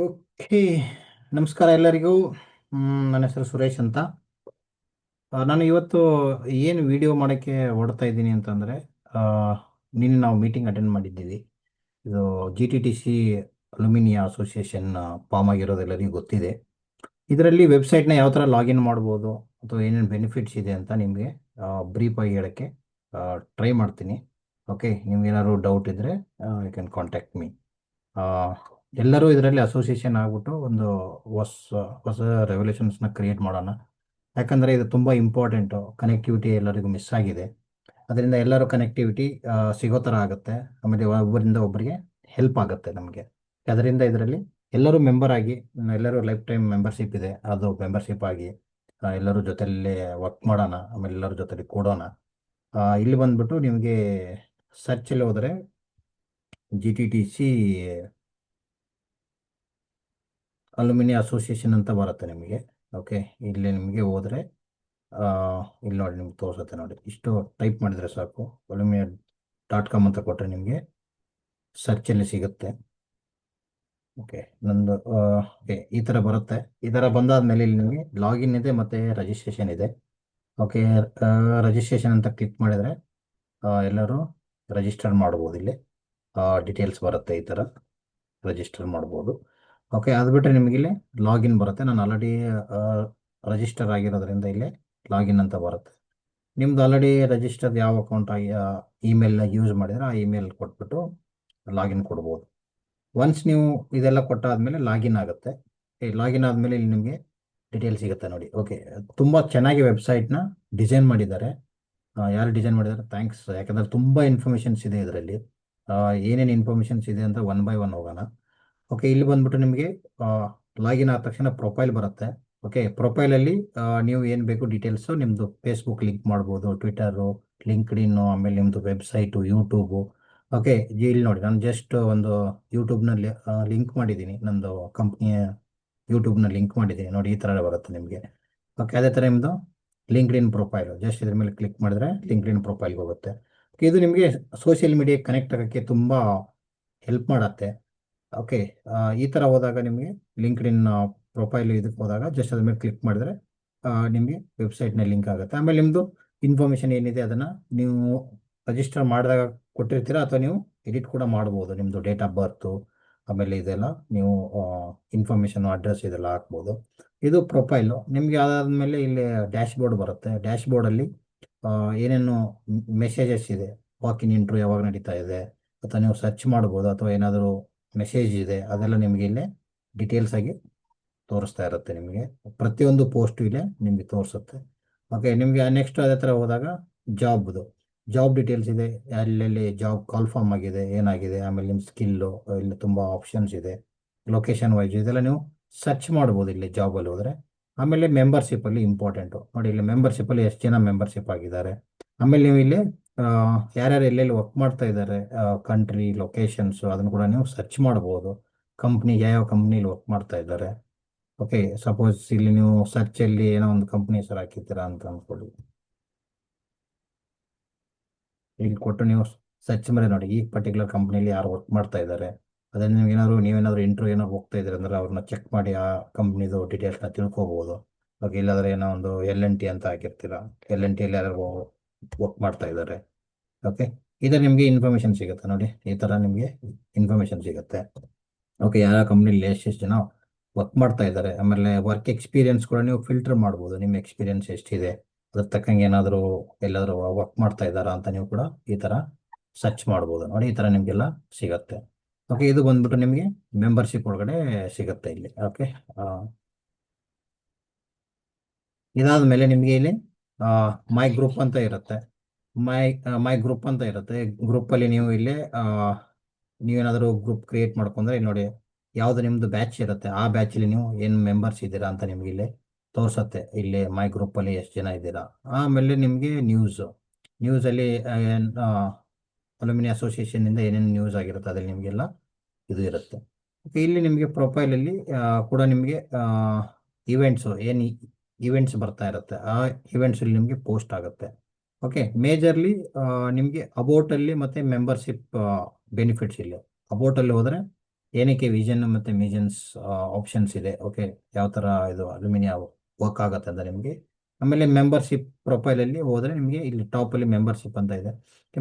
Okay. ನಮಸ್ಕಾರ ಎಲ್ಲರಿಗೂ. ನನ್ನ ಹೆಸರು ಸುರೇಶ್ ಅಂತ. ನಾನು ಇವತ್ತು ಏನು ವಿಡಿಯೋ ಮಾಡೋಕ್ಕೆ ಹೊರಡ್ತಾ ಇದ್ದೀನಿ ಅಂತಂದರೆ, ನಿನ್ನೆ ನಾವು ಮೀಟಿಂಗ್ ಅಟೆಂಡ್ ಮಾಡಿದ್ದೀವಿ. ಇದು GTTC ಅಲ್ಯೂಮಿನಿಯಾ ಅಸೋಸಿಯೇಷನ್ ಫಾರ್ಮ್ ಆಗಿರೋದು ಎಲ್ಲರಿಗೂ ಗೊತ್ತಿದೆ. ಇದರಲ್ಲಿ ವೆಬ್ಸೈಟ್ನ ಯಾವ ಥರ ಲಾಗಿನ್ ಮಾಡ್ಬೋದು ಅಥವಾ ಏನೇನು ಬೆನಿಫಿಟ್ಸ್ ಇದೆ ಅಂತ ನಿಮಗೆ ಬ್ರೀಫಾಗಿ ಹೇಳೋಕ್ಕೆ ಟ್ರೈ ಮಾಡ್ತೀನಿ. ಓಕೆ, ನಿಮ್ಗೇನಾದ್ರು ಡೌಟ್ ಇದ್ದರೆ ಯು ಕ್ಯಾನ್ ಕಾಂಟ್ಯಾಕ್ಟ್ ಮೀ. ಆ, ಎಲ್ಲರೂ ಇದರಲ್ಲಿ ಅಸೋಸಿಯೇಷನ್ ಆಗ್ಬಿಟ್ಟು ಒಂದು ಹೊಸ ಹೊಸ ರೆವಲ್ಯೂಷನ್ಸ್ನ ಕ್ರಿಯೇಟ್ ಮಾಡೋಣ. ಯಾಕಂದರೆ ಇದು ತುಂಬ ಇಂಪಾರ್ಟೆಂಟು. ಕನೆಕ್ಟಿವಿಟಿ ಎಲ್ಲರಿಗೂ ಮಿಸ್ ಆಗಿದೆ. ಅದರಿಂದ ಎಲ್ಲರೂ ಕನೆಕ್ಟಿವಿಟಿ ಸಿಗೋ ಥರ ಆಗುತ್ತೆ. ಆಮೇಲೆ ಒಬ್ಬರಿಂದ ಒಬ್ಬರಿಗೆ ಹೆಲ್ಪ್ ಆಗುತ್ತೆ ನಮಗೆ. ಅದರಿಂದ ಇದರಲ್ಲಿ ಎಲ್ಲರೂ ಮೆಂಬರ್ ಆಗಿ, ಎಲ್ಲರೂ ಲೈಫ್ ಟೈಮ್ ಮೆಂಬರ್ಶಿಪ್ ಇದೆ, ಅದು ಮೆಂಬರ್ಶಿಪ್ ಆಗಿ ಎಲ್ಲರೂ ಜೊತೆಯಲ್ಲೇ ವರ್ಕ್ ಮಾಡೋಣ. ಆಮೇಲೆ ಎಲ್ಲರ ಜೊತೆಲಿ ಕೊಡೋಣ. ಇಲ್ಲಿ ಬಂದ್ಬಿಟ್ಟು ನಿಮಗೆ ಸರ್ಚಲ್ಲಿ ಹೋದರೆ GTTC ಅಲ್ಯೂಮಿನಿಯಂ ಅಸೋಸಿಯೇಷನ್ ಅಂತ ಬರುತ್ತೆ ನಿಮಗೆ. ಓಕೆ, ಇಲ್ಲಿ ನಿಮಗೆ ಹೋದರೆ ಇಲ್ಲಿ ನೋಡಿ, ನಿಮ್ಗೆ ತೋರಿಸುತ್ತೆ ನೋಡಿ. ಇಷ್ಟು ಟೈಪ್ ಮಾಡಿದರೆ ಸಾಕು, aluminium.com ಅಂತ ಕೊಟ್ಟರೆ ನಿಮಗೆ ಸರ್ಚಲ್ಲಿ ಸಿಗುತ್ತೆ. ಓಕೆ, ನಂದು ಓಕೆ, ಈ ಥರ ಬರುತ್ತೆ. ಈ ಥರ ಬಂದಾದಮೇಲೆ ಇಲ್ಲಿ ನಿಮಗೆ ಲಾಗಿನ್ ಇದೆ ಮತ್ತು ರಿಜಿಸ್ಟ್ರೇಷನ್ ಇದೆ. ಓಕೆ, ರಿಜಿಸ್ಟ್ರೇಷನ್ ಅಂತ ಕ್ಲಿಕ್ ಮಾಡಿದರೆ ಎಲ್ಲರೂ ರಿಜಿಸ್ಟರ್ ಮಾಡ್ಬೋದು. ಇಲ್ಲಿ ಡೀಟೇಲ್ಸ್ ಬರುತ್ತೆ, ಈ ಥರ ರಿಜಿಸ್ಟರ್ ಮಾಡ್ಬೋದು. ಓಕೆ, ಅದು ಬಿಟ್ಟರೆ ನಿಮಗೆ ಇಲ್ಲಿ ಲಾಗಿನ್ ಬರುತ್ತೆ. ನಾನು ಆಲ್ರೆಡಿ ರಿಜಿಸ್ಟರ್ ಆಗಿರೋದ್ರಿಂದ ಇಲ್ಲಿ ಲಾಗಿನ್ ಅಂತ ಬರುತ್ತೆ. ನಿಮ್ದು ಆಲ್ರೆಡಿ ರಿಜಿಸ್ಟರ್ ಯಾವ ಅಕೌಂಟ್ ಆಗಿ ಇಮೇಲ್ನ ಯೂಸ್ ಮಾಡಿದರೆ ಆ ಇಮೇಲ್ ಕೊಟ್ಬಿಟ್ಟು ಲಾಗಿನ್ ಕೊಡ್ಬೋದು. ಒನ್ಸ್ ನೀವು ಇದೆಲ್ಲ ಕೊಟ್ಟಾದಮೇಲೆ ಲಾಗಿನ್ ಆಗುತ್ತೆ. ಲಾಗಿನ್ ಆದಮೇಲೆ ಇಲ್ಲಿ ನಿಮಗೆ ಡೀಟೇಲ್ ಸಿಗುತ್ತೆ ನೋಡಿ. ಓಕೆ, ತುಂಬ ಚೆನ್ನಾಗಿ ವೆಬ್ಸೈಟ್ನ ಡಿಸೈನ್ ಮಾಡಿದ್ದಾರೆ. ಯಾರು ಡಿಸೈನ್ ಮಾಡಿದ್ದಾರೆ ಥ್ಯಾಂಕ್ಸ್. ಯಾಕಂದರೆ ತುಂಬ ಇನ್ಫಾರ್ಮೇಷನ್ಸ್ ಇದೆ ಇದರಲ್ಲಿ. ಏನೇನು ಇನ್ಫಾರ್ಮೇಷನ್ಸ್ ಇದೆ ಅಂತ ಒನ್ ಬೈ ಒನ್ ಹೋಗೋಣ. ಓಕೆ, ಇಲ್ಲಿ ಬಂದ್ಬಿಟ್ಟು ನಿಮಗೆ ಲಾಗಿನ್ ಆದ ತಕ್ಷಣ ಪ್ರೊಫೈಲ್ ಬರುತ್ತೆ. ಓಕೆ, ಪ್ರೊಫೈಲಲ್ಲಿ ನೀವು ಏನು ಬೇಕು ಡೀಟೇಲ್ಸು, ನಿಮ್ಮದು ಫೇಸ್ಬುಕ್ ಲಿಂಕ್ ಮಾಡ್ಬೋದು, ಟ್ವಿಟರು, ಲಿಂಕ್ಡ್ಇನ್ನು, ಆಮೇಲೆ ನಿಮ್ಮದು ವೆಬ್ಸೈಟು, ಯೂಟ್ಯೂಬು. ಓಕೆ, ಇಲ್ಲಿ ನೋಡಿ, ನಾನು ಜಸ್ಟ್ ಒಂದು ಯೂಟ್ಯೂಬ್ನಲ್ಲಿ ಲಿಂಕ್ ಮಾಡಿದ್ದೀನಿ. ನಂದು ಕಂಪ್ನಿಯ ಯೂಟ್ಯೂಬ್ನ ಲಿಂಕ್ ಮಾಡಿದ್ದೀನಿ ನೋಡಿ. ಈ ಥರ ಬರುತ್ತೆ ನಿಮಗೆ. ಓಕೆ, ಅದೇ ಥರ ನಿಮ್ಮದು ಲಿಂಕ್ಡ್ಇನ್ ಪ್ರೊಫೈಲು, ಜಸ್ಟ್ ಇದ್ರ ಮೇಲೆ ಕ್ಲಿಕ್ ಮಾಡಿದ್ರೆ ಲಿಂಕ್ಡ್ಇನ್ ಪ್ರೊಫೈಲ್ಗೆ ಹೋಗುತ್ತೆ. ಓಕೆ, ಇದು ನಿಮಗೆ ಸೋಷಿಯಲ್ ಮೀಡಿಯಾಗೆ ಕನೆಕ್ಟ್ ಆಗೋಕ್ಕೆ ತುಂಬ ಹೆಲ್ಪ್ ಮಾಡುತ್ತೆ. ಓಕೆ, ಈ ಥರ ಹೋದಾಗ ನಿಮಗೆ ಲಿಂಕ್ಡ್ಇನ್ ಪ್ರೊಫೈಲ್ ಇದಕ್ಕೆ ಹೋದಾಗ ಜಸ್ಟ್ ಅದ್ರ ಮೇಲೆ ಕ್ಲಿಕ್ ಮಾಡಿದ್ರೆ ನಿಮಗೆ ವೆಬ್ಸೈಟ್ನ ಲಿಂಕ್ ಆಗುತ್ತೆ. ಆಮೇಲೆ ನಿಮ್ಮದು ಇನ್ಫಾರ್ಮೇಷನ್ ಏನಿದೆ ಅದನ್ನು ನೀವು ರಿಜಿಸ್ಟರ್ ಮಾಡಿದಾಗ ಕೊಟ್ಟಿರ್ತೀರ, ಅಥವಾ ನೀವು ಎಡಿಟ್ ಕೂಡ ಮಾಡ್ಬೋದು. ನಿಮ್ಮದು ಡೇಟ್ ಆಫ್ ಬರ್ತು, ಆಮೇಲೆ ಇದೆಲ್ಲ ನೀವು ಇನ್ಫಾರ್ಮೇಷನ್, ಅಡ್ರೆಸ್ ಇದೆಲ್ಲ ಹಾಕ್ಬೋದು. ಇದು ಪ್ರೊಫೈಲು. ನಿಮಗೆ ಅದಾದಮೇಲೆ ಇಲ್ಲಿ ಡ್ಯಾಶ್ ಬೋರ್ಡ್ ಬರುತ್ತೆ. ಡ್ಯಾಶ್ ಬೋರ್ಡಲ್ಲಿ ಏನೇನು ಮೆಸೇಜಸ್ ಇದೆ, ವಾಕಿನ್ ಇಂಟ್ರ್ಯೂ ಯಾವಾಗ ನಡೀತಾ ಇದೆ, ಅಥವಾ ನೀವು ಸರ್ಚ್ ಮಾಡ್ಬೋದು, ಅಥವಾ ಏನಾದರೂ ಮೆಸೇಜ್ ಇದೆ, ಅದೆಲ್ಲ ನಿಮಗೆ ಇಲ್ಲೇ ಡೀಟೇಲ್ಸ್ ಆಗಿ ತೋರಿಸ್ತಾ ಇರುತ್ತೆ. ನಿಮಗೆ ಪ್ರತಿಯೊಂದು ಪೋಸ್ಟು ಇಲ್ಲೇ ನಿಮಗೆ ತೋರಿಸುತ್ತೆ. ಓಕೆ, ನಿಮಗೆ ನೆಕ್ಸ್ಟ್ ಅದೇ ಥರ ಹೋದಾಗ ಜಾಬ್ ಡೀಟೇಲ್ಸ್ ಇದೆ. ಎಲ್ಲೆಲ್ಲಿ ಜಾಬ್ ಕಾಲ್ಫಾರ್ಮ್ ಆಗಿದೆ, ಏನಾಗಿದೆ, ಆಮೇಲೆ ನಿಮ್ಮ ಸ್ಕಿಲ್ಲು, ಇಲ್ಲಿ ತುಂಬ ಆಪ್ಷನ್ಸ್ ಇದೆ. ಲೊಕೇಶನ್ ವೈಸ್ ಇದೆಲ್ಲ ನೀವು ಸರ್ಚ್ ಮಾಡ್ಬೋದು ಇಲ್ಲಿ ಜಾಬಲ್ಲಿ ಹೋದರೆ. ಆಮೇಲೆ ಮೆಂಬರ್ಶಿಪ್ಪಲ್ಲಿ ಇಂಪಾರ್ಟೆಂಟು ನೋಡಿ, ಇಲ್ಲಿ ಮೆಂಬರ್ಶಿಪ್ಪಲ್ಲಿ ಎಷ್ಟು ಜನ ಮೆಂಬರ್ಶಿಪ್ ಆಗಿದ್ದಾರೆ. ಆಮೇಲೆ ನೀವು ಇಲ್ಲಿ ಯಾರ್ಯಾರು ಎಲ್ಲೆಲ್ಲಿ ವರ್ಕ್ ಮಾಡ್ತಾ ಇದ್ದಾರೆ, ಕಂಟ್ರಿ, ಲೊಕೇಶನ್ಸು, ಅದನ್ನು ಕೂಡ ನೀವು ಸರ್ಚ್ ಮಾಡ್ಬೋದು. ಕಂಪ್ನಿ, ಯಾವ್ಯಾವ ಕಂಪ್ನಿಲಿ ವರ್ಕ್ ಮಾಡ್ತಾ ಇದ್ದಾರೆ. ಓಕೆ, ಸಪೋಸ್ ಇಲ್ಲಿ ನೀವು ಸರ್ಚಲ್ಲಿ ಏನೋ ಒಂದು ಕಂಪ್ನಿ ಹೆಸರು ಹಾಕಿರ್ತೀರಾ ಅಂತ ಅಂದ್ಕೊಳ್ಳಿ. ಇಲ್ಲಿ ಕೊಟ್ಟು ನೀವು ಸರ್ಚ್ ಮಾಡಿ ನೋಡಿ, ಈ ಪರ್ಟಿಕ್ಯುಲರ್ ಕಂಪ್ನಿಲಿ ಯಾರು ವರ್ಕ್ ಮಾಡ್ತಾ ಇದ್ದಾರೆ. ಅದನ್ನು ನೀವೇನಾದರೂ ಇಂಟರ್ವ್ಯೂ ಏನಾದ್ರು ಹೋಗ್ತಾ ಇದ್ದೀರಿ ಅಂದರೆ ಅವ್ರನ್ನ ಚೆಕ್ ಮಾಡಿ ಆ ಕಂಪ್ನಿದು ಡೀಟೇಲ್ಸ್ನ ತಿಳ್ಕೊಬೋದು. ಓಕೆ, ಇಲ್ಲಾಂದರೆ ಏನೋ ಒಂದು L&T ಅಂತ ಹಾಕಿರ್ತೀರ, L&Tಯಲ್ಲಿ ಯಾರು ವರ್ಕ್ ಮಾಡ್ತಾ ಇದ್ದಾರೆ. ಓಕೆ, ಇದು ನಿಮಗೆ ಇನ್ಫಾರ್ಮೇಷನ್ ಸಿಗುತ್ತೆ ನೋಡಿ. ಈ ಥರ ನಿಮಗೆ ಇನ್ಫಾರ್ಮೇಷನ್ ಸಿಗುತ್ತೆ. ಓಕೆ, ಯಾವ ಕಂಪ್ನಿಲಿ ಎಷ್ಟೆಷ್ಟು ಜನ ವರ್ಕ್ ಮಾಡ್ತಾ ಇದ್ದಾರೆ. ಆಮೇಲೆ ವರ್ಕ್ ಎಕ್ಸ್ಪೀರಿಯನ್ಸ್ ಕೂಡ ನೀವು ಫಿಲ್ಟರ್ ಮಾಡ್ಬೋದು. ನಿಮ್ಮ ಎಕ್ಸ್ಪೀರಿಯನ್ಸ್ ಎಷ್ಟಿದೆ, ಅದ್ರ ತಕ್ಕಂಗೆ ಏನಾದರೂ ಎಲ್ಲಾದರೂ ವರ್ಕ್ ಮಾಡ್ತಾ ಇದ್ದಾರಾ ಅಂತ ನೀವು ಕೂಡ ಈ ಥರ ಸರ್ಚ್ ಮಾಡ್ಬೋದು ನೋಡಿ. ಈ ಥರ ನಿಮಗೆಲ್ಲ ಸಿಗುತ್ತೆ. ಓಕೆ, ಇದು ಬಂದ್ಬಿಟ್ಟು ನಿಮಗೆ ಮೆಂಬರ್ಶಿಪ್ ಒಳಗಡೆ ಸಿಗುತ್ತೆ ಇಲ್ಲಿ. ಓಕೆ, ಇದಾದ ಮೇಲೆ ನಿಮಗೆ ಇಲ್ಲಿ ಮೈ ಗ್ರೂಪ್ ಅಂತ ಇರುತ್ತೆ. ಮೈ ಗ್ರೂಪ್ ಅಂತ ಇರುತ್ತೆ. ಗ್ರೂಪಲ್ಲಿ ನೀವು ಇಲ್ಲಿ ನೀವೇನಾದರೂ ಗ್ರೂಪ್ ಕ್ರಿಯೇಟ್ ಮಾಡ್ಕೊಂಡ್ರೆ ಇಲ್ಲಿ ನೋಡಿ, ಯಾವುದು ನಿಮ್ಮದು ಬ್ಯಾಚ್ ಇರುತ್ತೆ ಆ ಬ್ಯಾಚಲ್ಲಿ ನೀವು ಏನು ಮೆಂಬರ್ಸ್ ಇದ್ದೀರಾ ಅಂತ ನಿಮಗೆ ಇಲ್ಲಿ ತೋರಿಸುತ್ತೆ. ಇಲ್ಲಿ ಮೈ ಗ್ರೂಪಲ್ಲಿ ಎಷ್ಟು ಜನ ಇದ್ದೀರಾ. ಆಮೇಲೆ ನಿಮಗೆ ನ್ಯೂಸಲ್ಲಿ ಅಲ್ಯೂಮಿನಿಯಂ ಅಸೋಸಿಯೇಷನ್ನಿಂದ ಏನೇನು ನ್ಯೂಸ್ ಆಗಿರುತ್ತೆ ಅದ್ರಲ್ಲಿ ನಿಮಗೆಲ್ಲ ಇದು ಇರುತ್ತೆ. ಓಕೆ, ಇಲ್ಲಿ ನಿಮಗೆ ಪ್ರೊಫೈಲಲ್ಲಿ ಕೂಡ ನಿಮಗೆ ಇವೆಂಟ್ಸು ಏನು ಇವೆಂಟ್ಸ್ ಬರ್ತಾ ಇರುತ್ತೆ, ಆ ಇವೆಂಟ್ಸಲ್ಲಿ ನಿಮಗೆ ಪೋಸ್ಟ್ ಆಗುತ್ತೆ. ಓಕೆ, ಮೇಜರ್ಲಿ ನಿಮಗೆ ಅಬೌಟಲ್ಲಿ ಮತ್ತು ಮೆಂಬರ್ಶಿಪ್ ಬೆನಿಫಿಟ್ಸ್. ಇಲ್ಲಿ ಅಬೌಟಲ್ಲಿ ಹೋದರೆ ಏನಕ್ಕೆ ವಿಷನ್ ಮತ್ತು ಮಿಷನ್ಸ್ ಆಪ್ಷನ್ಸ್ ಇದೆ. ಓಕೆ, ಯಾವ ಥರ ಇದು ಅಲ್ಯೂಮಿನಿಯಂ ವರ್ಕ್ ಆಗುತ್ತೆ ಅಂತ ನಿಮಗೆ. ಆಮೇಲೆ ಮೆಂಬರ್ಶಿಪ್ ಪ್ರೊಫೈಲಲ್ಲಿ ಹೋದರೆ ನಿಮಗೆ ಇಲ್ಲಿ ಟಾಪಲ್ಲಿ ಮೆಂಬರ್ಶಿಪ್ ಅಂತ ಇದೆ.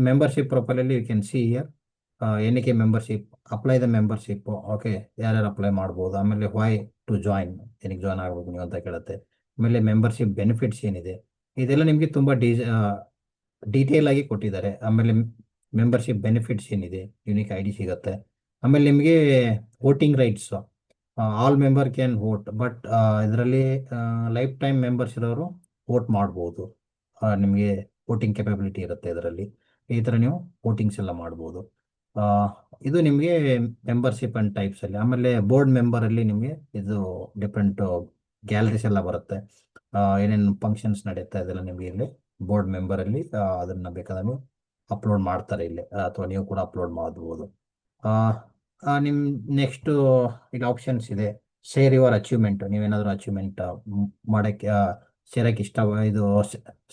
ಮೆಂಬರ್ಶಿಪ್ ಪ್ರೊಫೈಲಲ್ಲಿ ಯು ಕ್ಯಾನ್ ಸಿ ಹಿಯರ್ ಏನಕ್ಕೆ membership, apply the membership. Okay, ಯಾರ್ಯಾರು ಅಪ್ಲೈ ಮಾಡ್ಬೋದು. ಆಮೇಲೆ ವೈ ಟು ಜಾಯಿನ್, ಏನಕ್ಕೆ ಜಾಯ್ನ್ ಆಗ್ಬೇಕು ನೀವು ಅಂತ ಕೇಳುತ್ತೆ. ಆಮೇಲೆ ಮೆಂಬರ್ಶಿಪ್ ಬೆನಿಫಿಟ್ಸ್ ಏನಿದೆ ಇದೆಲ್ಲ ನಿಮಗೆ ತುಂಬ ಡೀಟೇಲ್ ಆಗಿ ಕೊಟ್ಟಿದ್ದಾರೆ. ಆಮೇಲೆ ಮೆಂಬರ್ಶಿಪ್ ಬೆನಿಫಿಟ್ಸ್ ಏನಿದೆ, ಯುನಿಕ್ ಐ ಡಿ ಸಿಗುತ್ತೆ. ಆಮೇಲೆ ನಿಮಗೆ voting rights, all member can vote, but ಇದರಲ್ಲಿ ಲೈಫ್ ಟೈಮ್ ಮೆಂಬರ್ಸ್ ಇರೋರು ವೋಟ್ ಮಾಡ್ಬೋದು. ನಿಮಗೆ ವೋಟಿಂಗ್ ಕೆಪಬಿಲಿಟಿ ಇರುತ್ತೆ ಇದರಲ್ಲಿ. ಈ ಥರ ನೀವು ವೋಟಿಂಗ್ಸ್ ಎಲ್ಲ ಮಾಡ್ಬೋದು. ಆ, ಇದು ನಿಮಗೆ ಮೆಂಬರ್ಶಿಪ್ ಆ್ಯಂಡ್ ಟೈಪ್ಸಲ್ಲಿ. ಆಮೇಲೆ ಬೋರ್ಡ್ ಮೆಂಬರಲ್ಲಿ ನಿಮಗೆ ಇದು ಡಿಫ್ರೆಂಟ್ ಗ್ಯಾಲರೀಸ್ ಎಲ್ಲ ಬರುತ್ತೆ. ಏನೇನು ಫಂಕ್ಷನ್ಸ್ ನಡೆಯುತ್ತೆ ಅದೆಲ್ಲ ನಿಮಗೆ ಇಲ್ಲಿ ಬೋರ್ಡ್ ಮೆಂಬರಲ್ಲಿ ಅದನ್ನು ಬೇಕಾದ್ರೆ ನೀವು ಅಪ್ಲೋಡ್ ಮಾಡ್ತಾರೆ ಇಲ್ಲಿ, ಅಥವಾ ನೀವು ಕೂಡ ಅಪ್ಲೋಡ್ ಮಾಡ್ಬೋದು. ನಿಮ್ಮ ನೆಕ್ಸ್ಟು ಇಲ್ಲಿ ಆಪ್ಷನ್ಸ್ ಇದೆ. ಶೇರ್ ಯುವರ್ ಅಚೀವ್ಮೆಂಟ್, ನೀವೇನಾದರೂ ಅಚೀವ್ಮೆಂಟ್ ಮಾಡೋಕ್ಕೆ ಸೇರೋಕ್ಕೆ ಇದು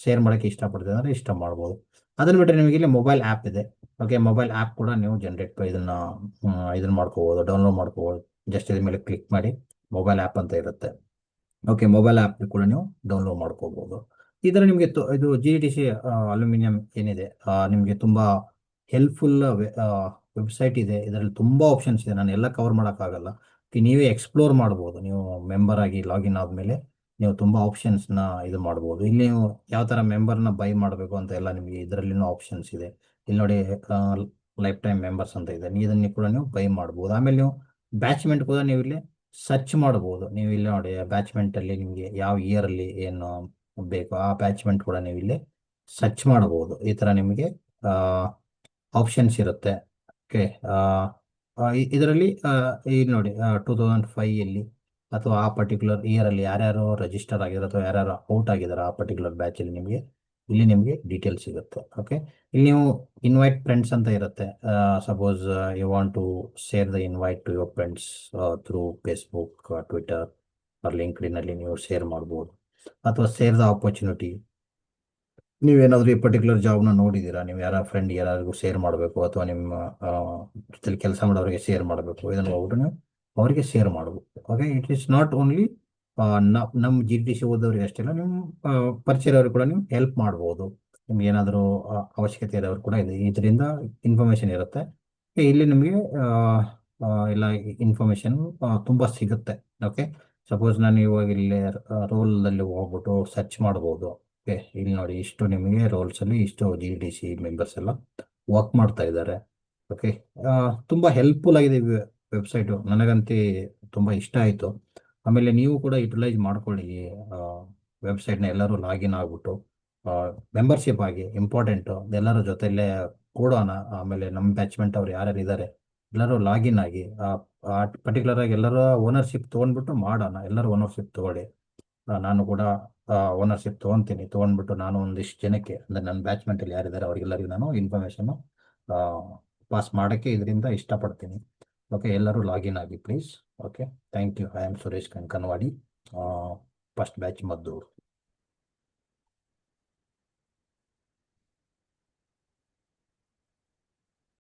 ಶೇರ್ ಮಾಡೋಕ್ಕೆ ಇಷ್ಟಪಡ್ತೀವಿ ಅಂದರೆ ಇಷ್ಟ ಮಾಡ್ಬೋದು. ಅದನ್ನು ಬಿಟ್ಟರೆ ನಿಮಗೆ ಇಲ್ಲಿ ಮೊಬೈಲ್ ಆ್ಯಪ್ ಇದೆ. ಓಕೆ, ಮೊಬೈಲ್ ಆ್ಯಪ್ ಕೂಡ ನೀವು ಇದನ್ನು ಮಾಡ್ಕೋಬೋದು, ಡೌನ್ಲೋಡ್ ಮಾಡ್ಕೋಬೋದು. ಜಸ್ಟ್ ಇದ್ರ ಮೇಲೆ ಕ್ಲಿಕ್ ಮಾಡಿ ಮೊಬೈಲ್ ಆ್ಯಪ್ ಅಂತ ಇರುತ್ತೆ. ಓಕೆ, ಮೊಬೈಲ್ ಆ್ಯಪ್ ಕೂಡ ನೀವು ಡೌನ್ಲೋಡ್ ಮಾಡ್ಕೋಬೋದು. ಇದರ ನಿಮಗೆ ಇದು GDC ಅಲ್ಯೂಮಿನಿಯಂ ಏನಿದೆ ನಿಮಗೆ ತುಂಬ ಹೆಲ್ಪ್ಫುಲ್ ವೆಬ್ಸೈಟ್ ಇದೆ. ಇದರಲ್ಲಿ ತುಂಬ ಆಪ್ಷನ್ಸ್ ಇದೆ, ನಾನು ಎಲ್ಲ ಕವರ್ ಮಾಡೋಕ್ಕಾಗಲ್ಲ. ನೀವೇ ಎಕ್ಸ್ಪ್ಲೋರ್ ಮಾಡ್ಬೋದು. ನೀವು ಮೆಂಬರ್ ಆಗಿ ಲಾಗಿನ್ ಆದಮೇಲೆ ನೀವು ತುಂಬ ಆಪ್ಷನ್ಸ್ನ ಇದು ಮಾಡ್ಬೋದು. ಇಲ್ಲಿ ನೀವು ಯಾವ ಥರ ಮೆಂಬರ್ನ ಬೈ ಮಾಡಬೇಕು ಅಂತ ಎಲ್ಲ ನಿಮಗೆ ಇದರಲ್ಲಿನೂ ಆಪ್ಷನ್ಸ್ ಇದೆ. ಇಲ್ಲಿ ನೋಡಿ, ಲೈಫ್ ಟೈಮ್ ಮೆಂಬರ್ಸ್ ಅಂತ ಇದೆ, ಇದನ್ನು ಕೂಡ ನೀವು ಬೈ ಮಾಡ್ಬೋದು. ಆಮೇಲೆ ನೀವು ಬ್ಯಾಚ್ಮೆಂಟ್ ಕೂಡ ನೀವು ಇಲ್ಲಿ ಸರ್ಚ್ ಮಾಡ್ಬೋದು. ನೀವು ಇಲ್ಲಿ ನೋಡಿ, ಬ್ಯಾಚ್ಮೆಂಟಲ್ಲಿ ನಿಮಗೆ ಯಾವ ಇಯರಲ್ಲಿ ಏನು ಬೇಕು ಆ ಬ್ಯಾಚ್ಮೆಂಟ್ ಕೂಡ ನೀವು ಇಲ್ಲಿ ಸರ್ಚ್ ಮಾಡಬಹುದು. ಈ ಥರ ನಿಮಗೆ ಆಪ್ಷನ್ಸ್ ಇರುತ್ತೆ. ಓಕೆ, ಇದರಲ್ಲಿ ಇಲ್ಲಿ ನೋಡಿ 2005 ಅಥವಾ ಆ ಪರ್ಟಿಕ್ಯುಲರ್ ಇಯರಲ್ಲಿ ಯಾರ್ಯಾರು ರಿಜಿಸ್ಟರ್ ಆಗಿರೋ ಅಥವಾ ಯಾರ್ಯಾರು ಔಟ್ ಆಗಿದ್ದಾರೆ ಆ ಪರ್ಟಿಕ್ಯುಲರ್ ಬ್ಯಾಚಲ್ಲಿ ನಿಮಗೆ ಡೀಟೇಲ್ಸ್ ಸಿಗುತ್ತೆ. ಓಕೆ, ಇಲ್ಲಿ ನೀವು ಇನ್ವೈಟ್ ಫ್ರೆಂಡ್ಸ್ ಅಂತ ಇರುತ್ತೆ. Suppose you want to share the invite to your friends through Facebook, Twitter or ಲಿಂಕ್ಡ್ಇನ್ನಲ್ಲಿ ನೀವು ಶೇರ್ ಮಾಡ್ಬೋದು. ಅಥವಾ ಶೇರ್ ದ ಆಪರ್ಚುನಿಟಿ, ನೀವೇನಾದರೂ ಈ ಪರ್ಟಿಕ್ಯುಲರ್ ಜಾಬ್ನ ನೋಡಿದ್ದೀರಾ, ನೀವು ಯಾರ ಫ್ರೆಂಡ್ ಯಾರಿಗೂ ಶೇರ್ ಮಾಡಬೇಕು ಅಥವಾ ನಿಮ್ಮ ಜೊತೆಲಿ ಕೆಲಸ ಮಾಡೋರಿಗೆ ಶೇರ್ ಮಾಡಬೇಕು, ಇದನ್ನು ಹೋಗ್ಬಿಟ್ಟು ನೀವು ಅವರಿಗೆ ಶೇರ್ ಮಾಡ್ಬೋದು. Okay, it is not only ನಮ್ಮ GDC ಓದೋರಿಗೆ ಅಷ್ಟೇ ಅಲ್ಲ, ನಿಮ್ಮ ಪರಿಚಯದವ್ರಿಗೆ ಕೂಡ ನೀವು ಹೆಲ್ಪ್ ಮಾಡ್ಬೋದು. ನಿಮ್ಗೆ ಏನಾದರೂ ಅವಶ್ಯಕತೆ ಇರೋರು ಕೂಡ ಇದರಿಂದ ಇನ್ಫಾರ್ಮೇಷನ್ ಇರುತ್ತೆ. ಇಲ್ಲಿ ನಿಮಗೆ ಎಲ್ಲ ಇನ್ಫಾರ್ಮೇಷನ್ ತುಂಬ ಸಿಗುತ್ತೆ. ಓಕೆ, ಸಪೋಸ್ ನಾನು ಇವಾಗ ಇಲ್ಲಿ ರೋಲಲ್ಲಿ ಹೋಗ್ಬಿಟ್ಟು ಸರ್ಚ್ ಮಾಡ್ಬೋದು. ಓಕೆ, ಇಲ್ಲಿ ನೋಡಿ, ಇಷ್ಟು ನಿಮಗೆ ರೋಲ್ಸಲ್ಲಿ ಇಷ್ಟು GDC ಮೆಂಬರ್ಸ್ ಎಲ್ಲ ವರ್ಕ್ ಮಾಡ್ತಾ ಇದ್ದಾರೆ. ಓಕೆ, ತುಂಬ ಹೆಲ್ಪ್ಫುಲ್ ಆಗಿದೆ ವೆಬ್ಸೈಟು, ನನಗಂತೂ ತುಂಬ ಇಷ್ಟ ಆಯಿತು. ಆಮೇಲೆ ನೀವು ಕೂಡ ಯುಟಿಲೈಸ್ ಮಾಡ್ಕೊಳ್ಳಿ ಈ ವೆಬ್ಸೈಟ್ನ. ಎಲ್ಲರೂ ಲಾಗಿನ್ ಆಗಿಬಿಟ್ಟು ಮೆಂಬರ್ಶಿಪ್ ಆಗಿ, ಇಂಪಾರ್ಟೆಂಟು, ಎಲ್ಲರ ಜೊತೆಯಲ್ಲೇ ಕೂಡೋಣ. ಆಮೇಲೆ ನಮ್ಮ ಬ್ಯಾಚ್ಮೆಂಟ್ ಅವ್ರು ಯಾರ್ಯಾರು ಇದ್ದಾರೆ ಎಲ್ಲರೂ ಲಾಗಿನ್ ಆಗಿ ಪರ್ಟಿಕ್ಯುಲರ್ ಆಗಿ ಎಲ್ಲರೂ ಓನರ್ಶಿಪ್ ತೊಗೊಂಡ್ಬಿಟ್ಟು ಮಾಡೋಣ. ಎಲ್ಲರೂ ಓನರ್ಶಿಪ್ ತೊಗೊಳ್ಳಿ. ನಾನು ಕೂಡ ಓನರ್ಶಿಪ್ ತೊಗೊಂಡ್ಬಿಟ್ಟು ನಾನು ಒಂದಿಷ್ಟು ಜನಕ್ಕೆ, ಅಂದರೆ ನನ್ನ ಬ್ಯಾಚ್ಮೆಂಟಲ್ಲಿ ಯಾರಿದ್ದಾರೆ ಅವರಿಗೆಲ್ಲರಿಗೂ ನಾನು ಇನ್ಫಾರ್ಮೇಷನ್ನು ಪಾಸ್ ಮಾಡೋಕ್ಕೆ ಇದರಿಂದ ಇಷ್ಟಪಡ್ತೀನಿ. ಓಕೆ, ಎಲ್ಲರೂ ಲಾಗಿನ್ ಆಗಿ please. Okay, thank you. I am Suresh Kankanawadi, first batch Maddur.